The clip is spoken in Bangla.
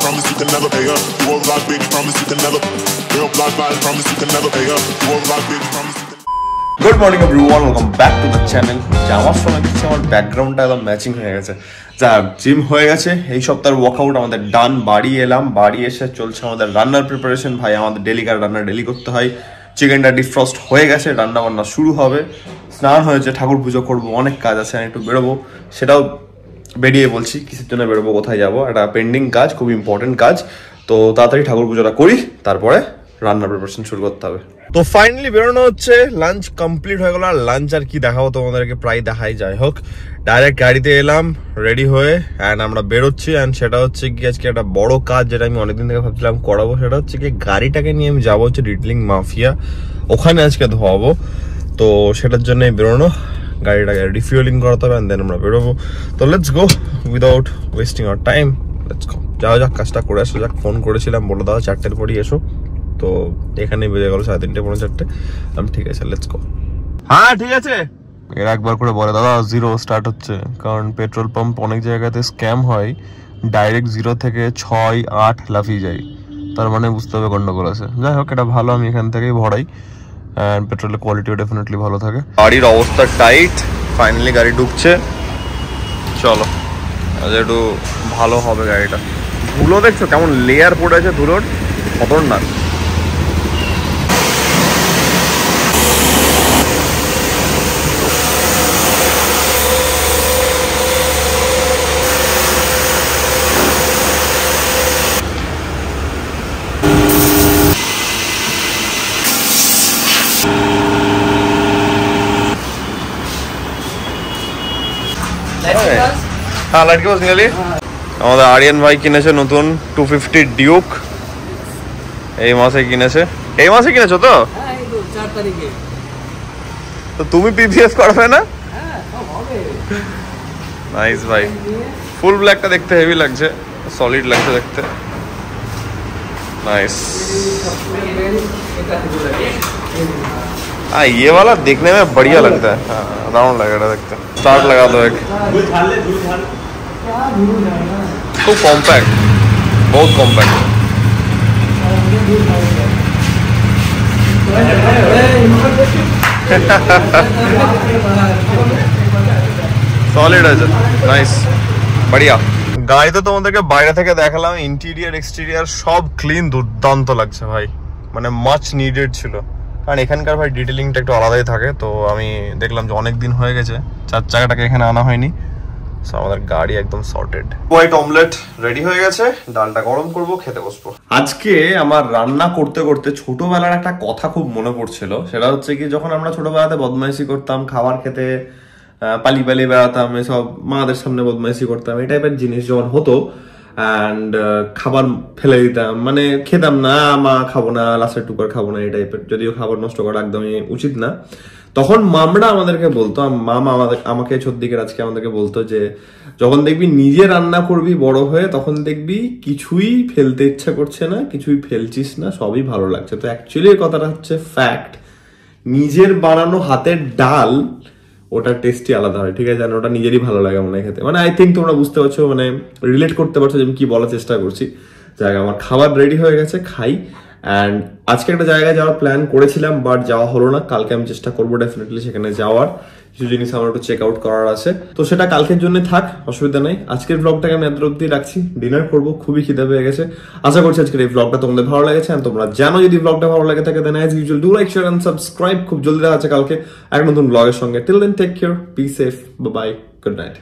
promise you can never pay her. You won't like, baby, promise you can never. Real blood vibe, promise you can never pay her. You won't like, baby, promise you can. Good morning everyone, welcome back to the channel. আমার সময় দেখছি আমার ব্যাকগ্রাউন্ডটা একদম ম্যাচিং হয়ে গেছে। যা জিম হয়ে গেছে, এই সপ্তাহের ওয়ার্কআউট আমাদের ডান। বাড়ি এলাম, বাড়ি এসে চলছে আমাদের রান্নার প্রিপারেশন। ভাই আমাদের ডেলিকার রান্না ডেলি করতে হয়। চিকেনটা ডিফ্রস্ট হয়ে গেছে, রান্না বান্না শুরু হবে। স্নান হয়েছে, ঠাকুর পুজো করবো, অনেক কাজ আছে, আমি একটু বেরোবো। সেটাও বেরিয়ে বলছি কিসের জন্য বেরোবো, কোথায় যাবো, একটা পেন্ডিং কাজ, খুব ইম্পর্টেন্ট কাজ। তো তাড়াতাড়ি ঠাকুর পুজোটা করি, তারপরে রান্নার প্রিপারেশন শুরু করতে হবে। তো ফাইনালি বেরোনো হচ্ছে, লাঞ্চ কমপ্লিট হয়ে গেল। আর লাঞ্চ আর কি দেখাবো তোমাদেরকে, প্রায় দেখাই। যাই হোক, ডাইরেক্ট গাড়িতে এলাম রেডি হয়ে, অ্যান্ড আমরা বেরোচ্ছি। অ্যান্ড সেটা হচ্ছে কি আজকে একটা বড় কাজ, যেটা আমি অনেকদিন থেকে ভাবছিলাম করাবো। সেটা হচ্ছে কি গাড়িটাকে নিয়ে আমি যাবো হচ্ছে ডিটেলিং মাফিয়া, ওখানে আজকে ধোয়াবো। তো সেটার জন্যই বেরোনো, গাড়িটাকে রিফিউলিং করাতে হবে, অ্যান্ড দেন আমরা বেরোবো। তো let's go without wasting our time, let's go. যাওয়া যাক, কাজটা করে আসো যাক। ফোন করেছিলাম, বলে দাও 4টের পরই এসো। তো এখানে বেজে গেল 3:30 পৌনে 4টে। আমি ঠিক আছে, লেটস গো। হ্যাঁ ঠিক আছে। এর একবার করে বলে দাদা 0 স্টার্ট হচ্ছে, কারণ পেট্রোল পাম্প অনেক জায়গাতে স্ক্যাম হয়, ডাইরেক্ট 0 থেকে 6, 8 লাফিয়ে যায়। তার মানে বুঝতে হবে গন্ডগোল আছে। যাই হোক, এটা ভালো, আমি এখান থেকেই ভরাই। অ্যান্ড পেট্রোলের কোয়ালিটিও ডেফিনেটলি ভালো থাকে। গাড়ির অবস্থা টাইট, ফাইনালি গাড়ি ঢুকছে। চলো, আজ একটু ভালো হবে গাড়িটা। ধুলো দেখছো কেমন লেয়ার পড়ে আছে ধুলোর, খতরনাক। হ্যাঁ, লাইট বাস নিয়ে আমাদের আরিয়ান ভাই কিনেছে নতুন 250 ডিউক। এই মাসে কিনেছে। এই মাসে কিনেছো তো? তো তুমি পিপিএফ করবে না? নাইস ভাই। ফুল ব্ল্যাকটা দেখতে হেভি লাগছে, সলিড লাগছে দেখতে। नाइस। हाँ, ये वाला देखने में बढ़िया लगता है। हाँ, राउंड लग रहा देखते। स्टार्ट लगा दो एक। खूब कॉम्पैक्ट, बहुत कॉम्पैक्ट। सॉलिड है, नाइस, बढ़िया। গাড়িতে তোমাদেরকে বাইরে থেকে দেখালাম, ইন্টেরিয়ার এক্সটেরিয়ার সব ক্লিন, দুর্দান্ত লাগছে ভাই। মানে মাচ নিডেড ছিল, কারণ এখানকার ভাই ডিটেলিংটা একটু আলাদাই থাকে। তো আমি দেখলাম যে অনেক দিন হয়ে গেছে 4 চাকাটাকে এখানে আনা হয়নি। সো আমাদের গাড়ি একদম সর্টেড। হোয়াইট অমলেট রেডি হয়ে গেছে, ডালটা গরম করব, খেতে বসবো। আজকে আমার রান্না করতে করতে ছোটবেলার একটা কথা খুব মনে পড়ছিল। সেটা হচ্ছে কি, যখন আমরা ছোটবেলাতে বদমাইশি করতাম, খাবার খেতে পালি পালি বেড়াতাম, এসব মাদের সামনে বদমাইশি করতাম, এই টাইপের জিনিস যখন হতো, অ্যান্ড খাবার ফেলে দিতাম, মানে খেতাম না, মা খাবো না, লাস্টের টুকার খাবো না, এই টাইপের। যদিও খাবার নষ্ট করা একদমই উচিত না। তখন মামরা আমাদেরকে বলতো, মামা আমাকে ছোটদিকের আজকে আমাদেরকে বলতো যে যখন দেখবি নিজে রান্না করবি বড় হয়ে, তখন দেখবি কিছুই ফেলতে ইচ্ছা করছে না, কিছুই ফেলছিস না, সবই ভালো লাগছে। তো অ্যাকচুয়ালি এই কথাটা হচ্ছে ফ্যাক্ট। নিজের বানানো হাতের ডাল, ওটা টেস্টই আলাদা হয়, ঠিক আছে? জানো, ওটা নিজেরই ভালো লাগে মনে খেতে। মানে আই থিঙ্ক তোমরা বুঝতে পারছো, মানে রিলেট করতে পারছো যে আমি কি বলার চেষ্টা করছি। জায়গা আমার খাবার রেডি হয়ে গেছে, খাই। অ্যান্ড আজকে একটা জায়গায় যাওয়ার প্ল্যান করেছিলাম, বাট যাওয়া হলো না। কালকে আমি চেষ্টা করবো ডেফিনেটলি সেখানে যাওয়ার। কিছু জিনিস আমার একটু চেক আউট করার আছে, তো সেটা কালকের জন্য থাক, অসুবিধা নেই। আজকের ব্লগটাকে আমি এত অব্দি রাখছি, ডিনার করবো, খুবই খিদে পেয়ে গেছে। আশা করছি আজকের এই ব্লগটা তোমাদের ভালো লেগেছে। আর তোমরা জানো, যদি ব্লগটা ভালো লাগে থাকে, then as usual do like, share and subscribe. খুব জলদি দেখা আছে কালকে এক নতুন ব্লগের সঙ্গে। Till then take care, be safe, bye bye, good night.